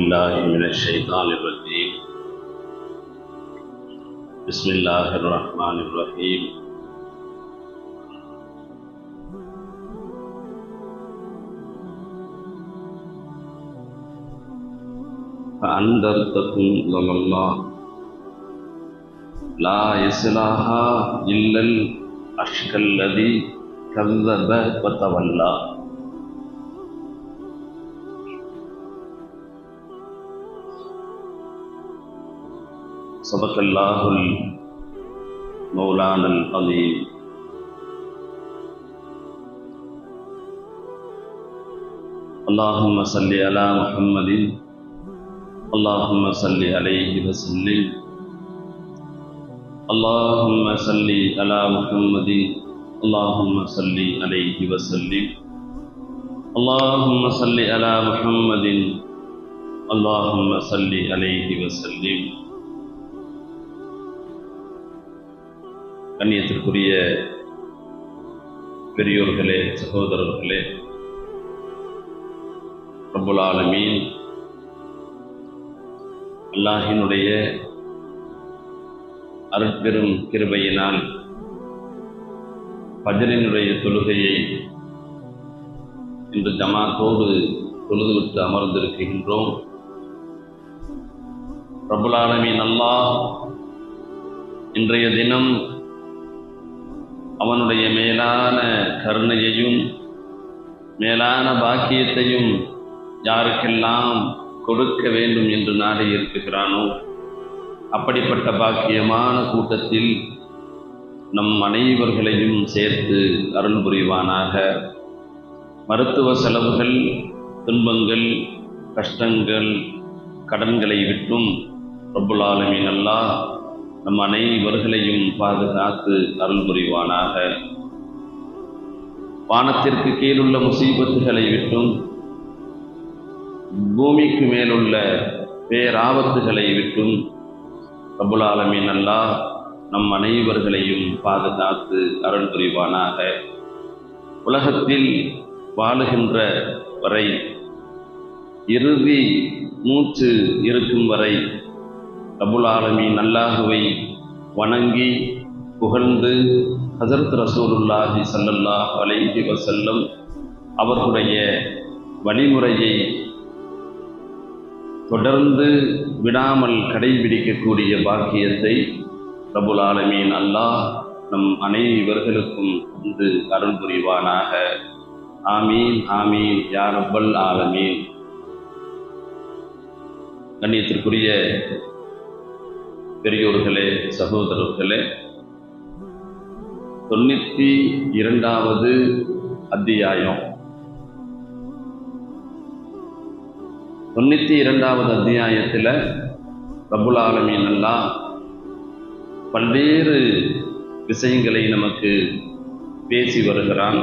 بالله من الشيطان الرجيم. بسم الله الرحمن الرحيم. فأنذرتكم ضلالًا لا يصلها إلا الأشقى الذي كذب وتولى. صدق الله المولانا العظيم. اللهم صل على محمد اللهم صل عليه وسلم. اللهم صل على محمد اللهم صل عليه وسلم. اللهم صل على محمد اللهم صل عليه وسلم. கண்ணியத்திற்குரிய பெரியோர்களே, சகோதரர்களே, ரப்புல் ஆலமீன் அல்லாஹினுடைய அருட்பெரும் கிருபையினால் ஃபஜ்ரினுடைய தொழுகையை இன்று ஜமாத்தோடு தொழுதுவிட்டு அமர்ந்திருக்கின்றோம். ரப்புல் ஆலமீன் அல்லாஹ் இன்றைய தினம் அவனுடைய மேலான கருணையையும் மேலான பாக்கியத்தையும் யாருக்கெல்லாம் கொடுக்க வேண்டும் என்று நாடி இருக்கிறானோ அப்படிப்பட்ட பாக்கியமான கூட்டத்தில் நம் அனைவர்களையும் சேர்த்து அருள் புரிவானாக. மருத்துவ செலவுகள், துன்பங்கள், கஷ்டங்கள், கடன்களை விட்டும் ரப்புல் ஆலமீன் அல்லாஹ் நம் அனைவர்களையும் பாதுகாத்து அருள் புரிவானாக. வானத்திற்கு கீழுள்ள முசீபத்துகளை விட்டும் பூமிக்கு மேலுள்ள பேராபத்துகளை விட்டும் ரப்புல் ஆலமீன் அல்லாஹ் நம் அனைவர்களையும் பாதுகாத்து அருள் புரிவானாக. உலகத்தில் வாழுகின்ற வரை, இறுதி மூச்சு இருக்கும் வரை ரப்புல் ஆலமீன் அல்லாஹுவை வணங்கி புகழ்ந்து ஹஸரத் ரசூலுல்லாஹி ஸல்லல்லாஹு அலைஹி வஸல்லம் அவர்களுடைய வழிமுறையை தொடர்ந்து விடாமல் கடைபிடிக்கக்கூடிய பாக்கியத்தை ரப்புல் ஆலமீன் அல்லாஹ் நம் அனைவர்களுக்கும் வந்து அருள் புரிவானாக. ஆமீன் ஆமீன் யா ரப்பல் ஆலமீன். கண்ணியத்திற்குரிய பெரியோர்களே, சகோதரர்களே, 92வது அத்தியாயம். 92வது அத்தியாயத்தில் ரப்புல் ஆலமீன் அல்லாஹ் பல்வேறு விஷயங்களை நமக்கு பேசி வருகிறான்.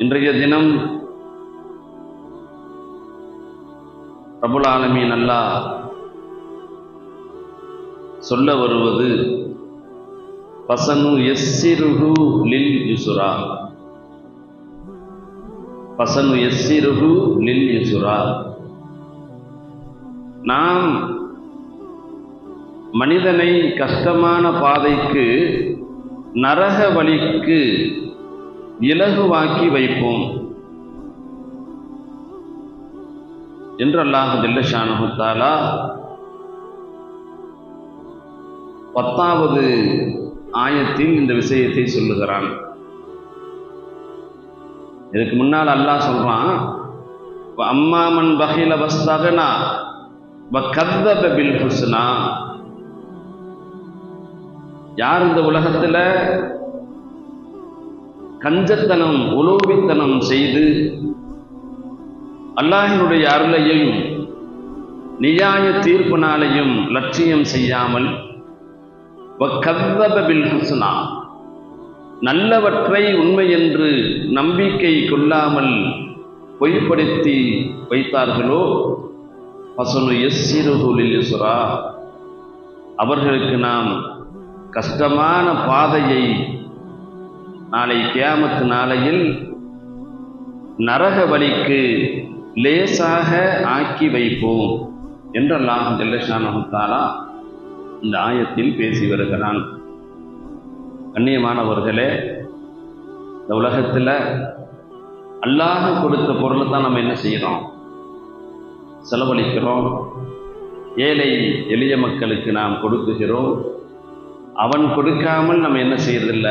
இன்றைய தினம் ரப்புல் ஆலமீன் அல்லாஹ் சொல்ல வருவது ஃபஸனு யஸ்ஸிருஹு லில் யுஸ்ரா. ஃபஸனு யஸ்ஸிருஹு லில் யுஸ்ரா. நாம் மனிதனை கஷ்டமான பாதைக்கு, நரக வழிக்கு இலகுவாக்கி வைப்போம் என்று அல்லாஹ் ஜல்ல ஷானஹு தஆலா 10வது ஆயத்தில் இந்த விஷயத்தை சொல்லுகிறான். இதுக்கு முன்னால் அல்லாஹ் சொல்றான், அம்மா மன் பகில வஸ்தகனா வகதப பில் ஹுஸ்னா. யார் இந்த உலகத்துல கஞ்சத்தனம், உலோபித்தனம் செய்து அல்லாஹினுடைய அருளையும் நியாய தீர்ப்பினாலையும் லட்சியம் செய்யாமல் வகதப பில் ஹுஸ்னா, நல்லவற்றை உண்மை என்று நம்பிக்கை கொள்ளாமல் பொய்ப்படுத்தி வைத்தார்களோ ஃபஸனு யஸ்ஸிருஹு லில் யுஸ்ரா, அவர்களுக்கு நாம் கஷ்டமான பாதையை நாளை கியாமத் நாளையில் நரக வழிக்கு லேசாக ஆக்கி வைப்போம் என்று அல்லாஹ் ஜல்ல ஷானஹு தஆலா இந்த ஆயத்தில் பேசி வருகிறான். கண்ணியமானவர்களே, இந்த உலகத்தில் அல்லாஹ் கொடுத்த பொருளை தான் நம்ம என்ன செய்கிறோம்? செலவழிக்கிறோம். ஏழை எளிய மக்களுக்கு நாம் கொடுக்குகிறோம். அவன் கொடுக்காமல் நம்ம என்ன செய்யறதில்ல,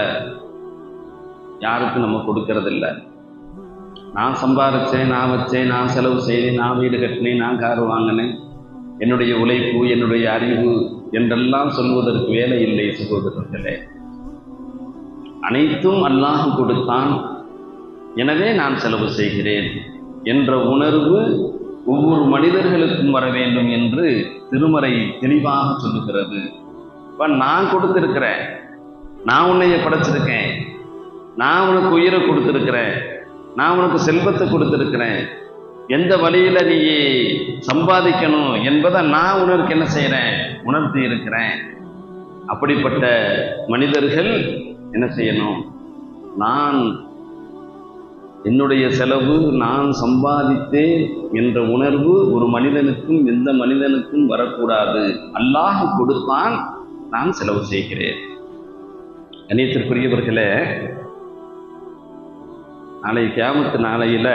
யாருக்கும் நம்ம கொடுக்கறதில்ல. நான் சம்பாதிச்சேன், நான் வச்சேன், நான் செலவு செய்தேன், நான் வீடு கட்டினேன், நான் கார் வாங்கினேன், என்னுடைய உழைப்பு, என்னுடைய அறிவு என்றெல்லாம் சொல்வதற்கு வேலை இல்லை சகோதரர்களே. அனைத்தும் அல்லாஹ் கொடுத்தான், எனவே நான் செலவு செய்கிறேன் என்ற உணர்வு ஒவ்வொரு மனிதர்களுக்கும் வர வேண்டும் என்று திருமறை தெளிவாக சொல்லுகிறது. இப்போ நான் கொடுத்திருக்கிறேன், நான் உன்னைய படைச்சிருக்கேன், நான் உனக்கு உயிரை கொடுத்திருக்கிறேன், நான் உனக்கு செல்வத்தை கொடுத்திருக்கிறேன், எந்த வழியில நீ சம்பாதிக்கணும் என்பதை நான் உனக்கு என்ன செய்கிறேன், உணர்த்தி இருக்கிறேன். அப்படிப்பட்ட மனிதர்கள் என்ன செய்யணும்? நான் என்னுடைய செலவு நான் சம்பாதித்தேன் என்ற உணர்வு ஒரு மனிதனுக்கும் எந்த மனிதனுக்கும் வரக்கூடாது. அல்லாஹ் கொடுத்தான், நான் செலவு செய்கிறேன். கண்ணியத்திற்குரியவர்களே, நாளை கியாமத்து நாளையில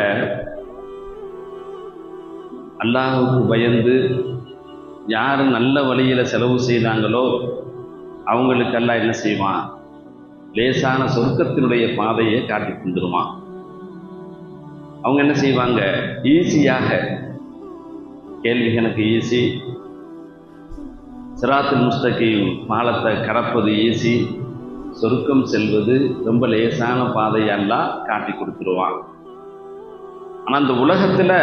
அல்லாஹுக்கு பயந்து யார் நல்ல வழியில செலவு செய்தாங்களோ அவங்களுக்கு அல்லாஹ் என்ன செய்வான்? லேசான சொர்க்கத்தினுடைய பாதையை காட்டி தந்துருவான். அவங்க என்ன செய்வாங்க? ஈஸியாக, கேள்வி எனக்கு ஈஸி, சிராத்துல் முஸ்தகீம் பாலத்தை கடப்பது ஈஸி, சொர்க்கம் செல்வது ரொம்ப லேசான பாதையெல்லாம் காட்டி கொடுத்துருவான். ஆனால் அந்த உலகத்தில்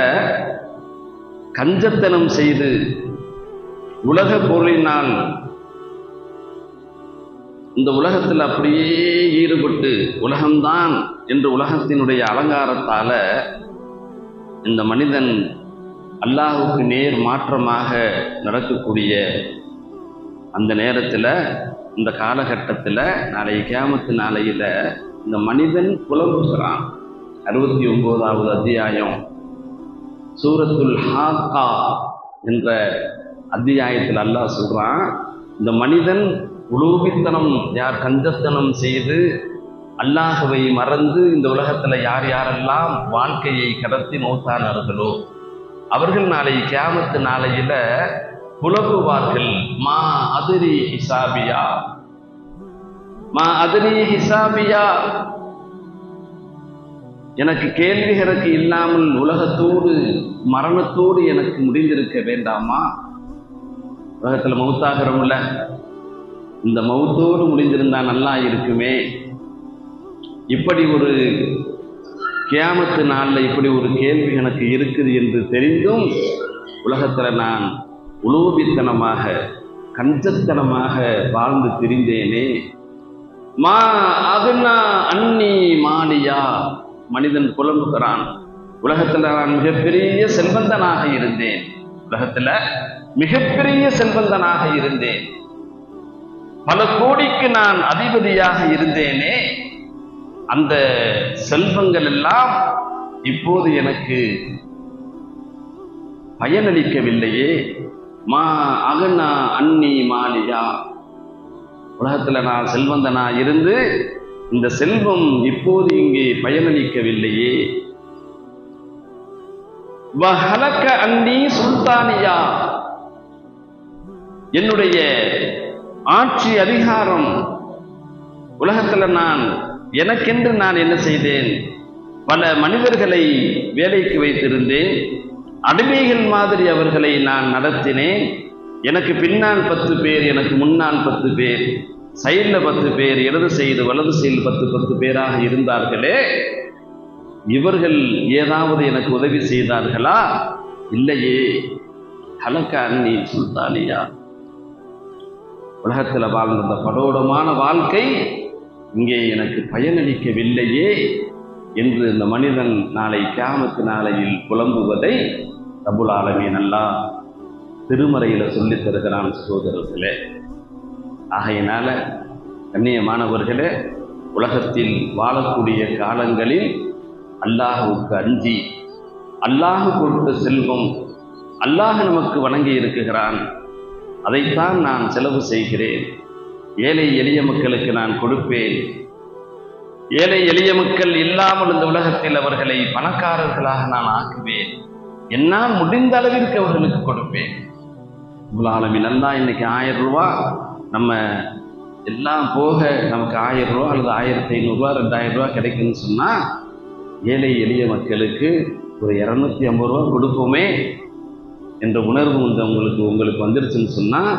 கஞ்சத்தனம் செய்து உலக பொருளினால் இந்த உலகத்தில் அப்படியே ஈடுபட்டு உலகம்தான் என்று உலகத்தினுடைய அலங்காரத்தால இந்த மனிதன் அல்லாஹுக்கு நேர் மாற்றமாக நடக்கக்கூடிய அந்த நேரத்தில், இந்த காலகட்டத்தில், நாளை கியாமத்து நாளையில் இந்த மனிதன் புலம்புகிறான். 69வது அத்தியாயம் சூரத்துல் ஹாக்கா என்ற அத்தியாயத்தில் அல்லாஹ் சொல்றான், இந்த மனிதன் உலூபித்தனம், யார் கஞ்சத்தனம் செய்து அல்லாஹுவை மறந்து இந்த உலகத்தில் யார் யாரெல்லாம் வாழ்க்கையை கடத்தி மௌத்தானார்களோ அவர்கள் நாளை கியாமத்து நாளையில புலம்புவார்கள். மா அதிரி ஹிசாபியா, மா அதிரி ஹிசாபியா, எனக்கு கேள்வி கணக்கு இல்லாமல் உலகத்தோடு மரணத்தோடு எனக்கு முடிந்திருக்க வேண்டாமா? உலகத்தில் மௌத்தாகிறோம்ல, இந்த மௌத்தோடு முடிந்திருந்தா நல்லா இருக்குமே. இப்படி ஒரு கியாமத்து நாளில் இப்படி ஒரு கேள்வி எனக்கு இருக்குது என்று தெரிந்தும் உலகத்தில் நான் உலூபித்தனமாக கஞ்சத்தனமாக வாழ்ந்து திரிந்தேனே. மா அகுனா அன்னி மாலியா, மனிதன் புலம்புகிறான். உலகத்தில் நான் மிகப்பெரிய செல்வந்தனாக இருந்தேன், உலகத்தில் மிகப்பெரிய செல்வந்தனாக இருந்தேன், பல கோடிக்கு நான் அதிபதியாக இருந்தேனே, அந்த செல்வங்கள் எல்லாம் இப்போது எனக்கு பயனளிக்கவில்லையே. மா அகனா அன்னி மாலியா, உலகத்தில் நான் செல்வந்தனா இருந்து இந்த செல்வம் இப்போது இங்கே பயனளிக்கவில்லையே. வஹலக அன்னி சுல்தானியா, என்னுடைய ஆட்சி அதிகாரம் உலகத்தில் நான் எனக்கென்று நான் என்ன செய்தேன்? பல மனிதர்களை வேலைக்கு வைத்திருந்தேன், அடிமைகள் மாதிரி அவர்களை நான் நடத்தினேன். எனக்கு பின்னால் 10 பேர், எனக்கு முன்னால் 10 பேர், சைடில் 10 பேர், இடது சைடு வலது சைடு 10 பேராக இருந்தார்களே, இவர்கள் ஏதாவது எனக்கு உதவி செய்தார்களா? இல்லையே. ஹலக அன்னி சுல்தானியா, உலகத்தில் வாழ்ந்த படோடமான வாழ்க்கை இங்கே எனக்கு பயனளிக்கவில்லையே என்று இந்த மனிதன் நாளை கியாமத்து நாளையில் புலம்புவதை ரப்புல் ஆலமீன் அல்லாஹ் திருமறையில் சொல்லித் தருகிறான் சகோதரர்களே. ஆகையினால கண்ணியமானவர்களே, உலகத்தில் வாழக்கூடிய காலங்களில் அல்லாஹ்வுக்கு அஞ்சி அல்லாஹ் கொடுத்த செல்வம், அல்லாஹ் நமக்கு வழங்கி இருக்கிறான், அதைத்தான் நான் செலவு செய்கிறேன். ஏழை எளிய மக்களுக்கு நான் கொடுப்பேன். ஏழை எளிய மக்கள் இல்லாமல் இந்த உலகத்தில் அவர்களை பணக்காரர்களாக நான் ஆக்குவேன். என்னால் முடிந்த அளவிற்கு அவர்களுக்கு கொடுப்பேன். ஆலமீன் அல்லாஹ் இன்னைக்கு 1000 ரூபாய் நம்ம எல்லாம் போக நமக்கு 1000 ரூபா அல்லது 1500 ரூபா 2000 ரூபா கிடைக்குன்னு சொன்னால், ஏழை எளிய மக்களுக்கு ஒரு 250 ரூபா கொடுப்போமே என்ற உணர்வு உங்களுக்கு வந்துடுச்சுன்னு சொன்னால்,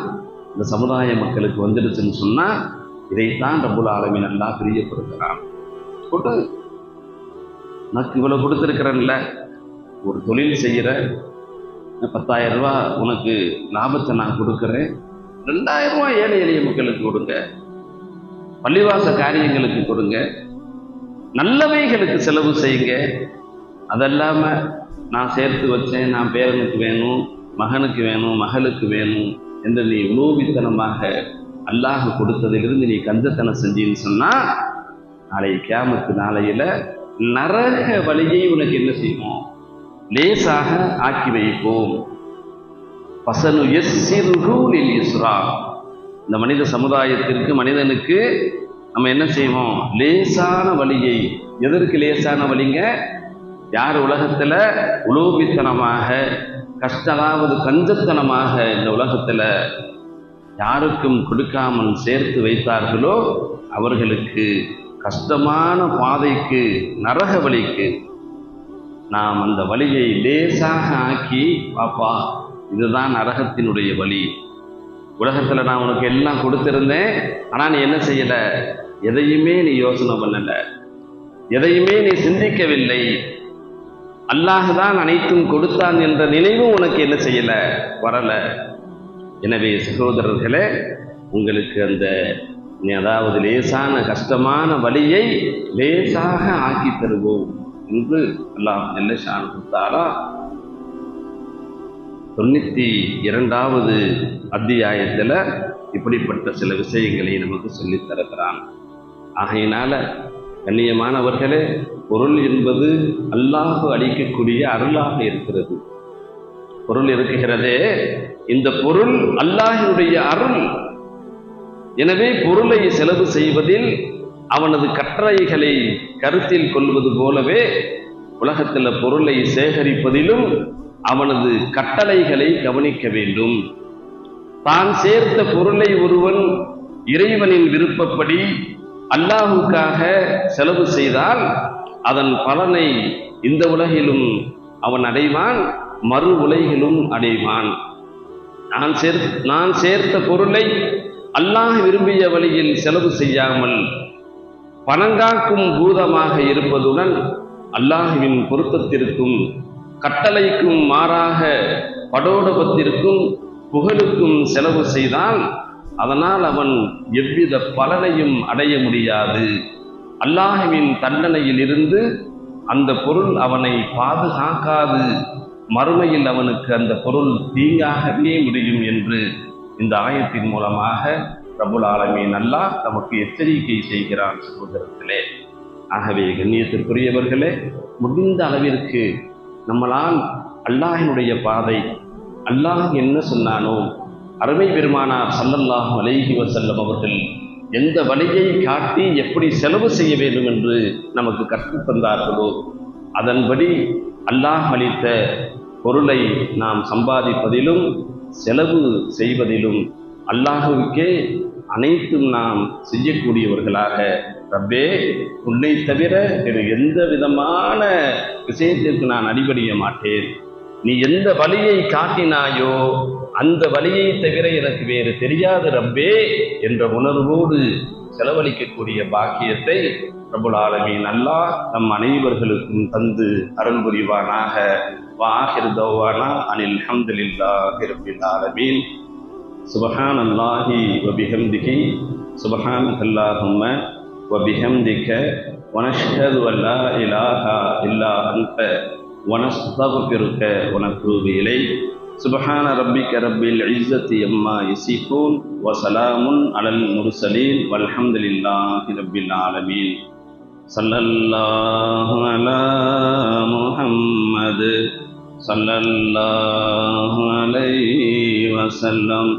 இந்த சமுதாய மக்களுக்கு வந்துடுச்சுன்னு சொன்னால், இதைத்தான் ரப்புல் ஆலமீன் அல்லாஹ் பிரியப்படுத்துகிறான். கொடு, எனக்கு இவ்வளோ கொடுத்துருக்கிறேன்ல, ஒரு தொழில் செய்கிற 10,000 ரூபா உனக்கு லாபத்தை நான் கொடுக்குறேன், 2000 ரூபா ஏழை எளிய மக்களுக்கு கொடுங்க, பள்ளிவாச காரியங்களுக்கு கொடுங்க, நல்லவைகளுக்கு செலவு செய்யுங்க. அதெல்லாமல் நான் சேர்த்து வச்சேன், நான் பேரனுக்கு வேணும், மகனுக்கு வேணும், மகளுக்கு வேணும் என்று நீ உலோபித்தனமாக அல்லாஹ் கொடுத்ததிலிருந்து நீ கஞ்சத்தனம் செஞ்சின்னு சொன்னால், நாளை கியாமத்து நாளையில் நரக வழியை உனக்கு என்ன செய்வோம்? லேசாக ஆக்கி வைப்போம். இந்த மனித சமுதாயத்திற்கு, மனிதனுக்கு நம்ம என்ன செய்வோம்? லேசான வழியை. எதற்கு லேசான வழிங்க? யார் உலகத்தில் உலோபித்தனமாக அதாவது கஞ்சத்தனமாக இந்த உலகத்தில் யாருக்கும் கொடுக்காமல் சேர்த்து வைத்தார்களோ அவர்களுக்கு கஷ்டமான பாதைக்கு, நரக வழிக்கு நாம் அந்த வழியை லேசாக ஆக்கி, பாப்பா இதுதான் நரகத்தினுடைய வழி. உலகத்தில் நான் உனக்கு எல்லாம் கொடுத்திருந்தேன், ஆனால் நீ என்ன செய்யலை? எதையுமே நீ யோசனை பண்ணலை, எதையுமே நீ சிந்திக்கவில்லை. அல்லாஹ் தான் அனைத்தும் கொடுத்தான் என்ற நினைவும் உனக்கு என்ன செய்யலை? வரலை. எனவே சகோதரர்களே, உங்களுக்கு அந்த அதாவது லேசான கஷ்டமான வழியை லேசாக ஆக்கி தருவோம் என்று அல்லாஹ் ஜல்ல ஷானஹு தஆலா 92வது அத்தியாயத்தில் இப்படிப்பட்ட சில விஷயங்களை நமக்கு சொல்லித் தருகிறான். ஆகையினால கண்ணியமானவர்களே, பொருள் என்பது அல்லாஹ் அளிக்கக்கூடிய அருளாக இருக்கிறது. பொருள் இருக்குகிறதே, இந்த பொருள் அல்லாஹ்வுடைய அருள். எனவே பொருளை செலவு செய்வதில் அவனது கட்டளைகளை கருத்தில் கொள்வது போலவே, உலகத்தில் பொருளை சேகரிப்பதிலும் அவனது கட்டளைகளை கவனிக்க வேண்டும். தான் சேர்த்த பொருளை ஒருவன் இறைவனின் விருப்பப்படி அல்லாஹுக்காக செலவு செய்தால் அதன் பலனை இந்த உலகிலும் அவன் அடைவான், மறு உலகிலும் அடைவான். நான் சேர்த்த பொருளை அல்லாஹ் விரும்பிய வழியில் செலவு செய்யாமல் பணங்காக்கும் பூதமாக இருப்பதுடன் அல்லாஹ்வின் பொருத்தத்திற்கும் கட்டளைக்கும் மாறாக படோடபத்திற்கும் புகழுக்கும் செலவு செய்தால் அதனால் அவன் எவ்வித பலனையும் அடைய முடியாது. அல்லாஹ்வின் தண்டனையில் இருந்து அந்த பொருள் அவனை பாதுகாக்காது, மறுமையில் அவனுக்கு அந்த பொருள் தீங்காகவே முடியும் என்று இந்த ஆயத்தின் மூலமாக ரப்புல் ஆலமீன் அல்லாஹ் நமக்கு எச்சரிக்கை செய்கிறான் சகோதரர்களே. ஆகவே கண்ணியத்திற்குரியவர்களே, முடிந்த அளவிற்கு நம்மளால் அல்லாஹினுடைய பாதை, அல்லாஹ் என்ன சொன்னானோ, அருமை பெருமானார் ஸல்லல்லாஹு அலைஹி வஸல்லம் அவர்கள் எந்த வழியை காட்டி எப்படி செலவு செய்ய வேண்டும் என்று நமக்கு கற்றுத் தந்தார்களோ அதன்படி அல்லாஹ் அளித்த பொருளை நாம் சம்பாதிப்பதிலும் செலவு செய்வதிலும் அல்லாஹுவுக்கே அனைத்தும் நாம் செய்யக்கூடியவர்களாக, ரப்பே உன்னை தவிர எந்த விதமான விஷயத்திற்கு நான் அடிபடிய மாட்டேன், நீ எந்த வழியை காட்டினாயோ அந்த வழியை தவிர எனக்கு வேறு தெரியாது ரப்பே என்ற உணர்வோடு செலவழிக்கக்கூடிய பாக்கியத்தை ரப்புல் ஆலமீன் அல்லாஹ் நம் அனைவர்களுக்கும் தந்து அருள் புரிவானாக. வாஹிர் தௌவானா அனில் ஹம்துலில்லாஹி ரப்பில் ஆலமீன். சுப்ஹானல்லாஹி வ பிஹம்திஹி சுப்ஹானல்லாஹும்ம வ பிஹம்திக வ நஷ்ஹது அன் லா இலாஹா இல்லா அன்த வ நஸ்தக்ஃபிருக வ நத்தூபு இலைக். சுப்ஹான ரப்பிக ரப்பில் இஸ்ஸத்தி அம்மா யசிஃபூன் வ ஸலாமுன் அலல் முர்ஸலீன் வல்ஹம்துலில்லாஹி ரப்பில் ஆலமீன். ஸல்லல்லாஹு அலா முஹம்மத் முஹம்மது ஸல்லல்லாஹு அலைஹி வஸல்லம்.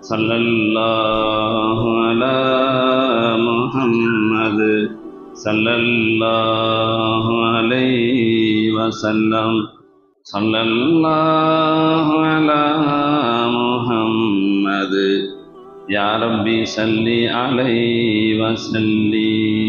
ஸல்லல்லாஹு அலா முஹம்மது ஸல்லல்லாஹு அலைஹி வஸல்லம். ஸல்லல்லாஹு அலா முஹம்மது. யா ரப்பி ஸல்லி அலைஹி வஸல்லிம்.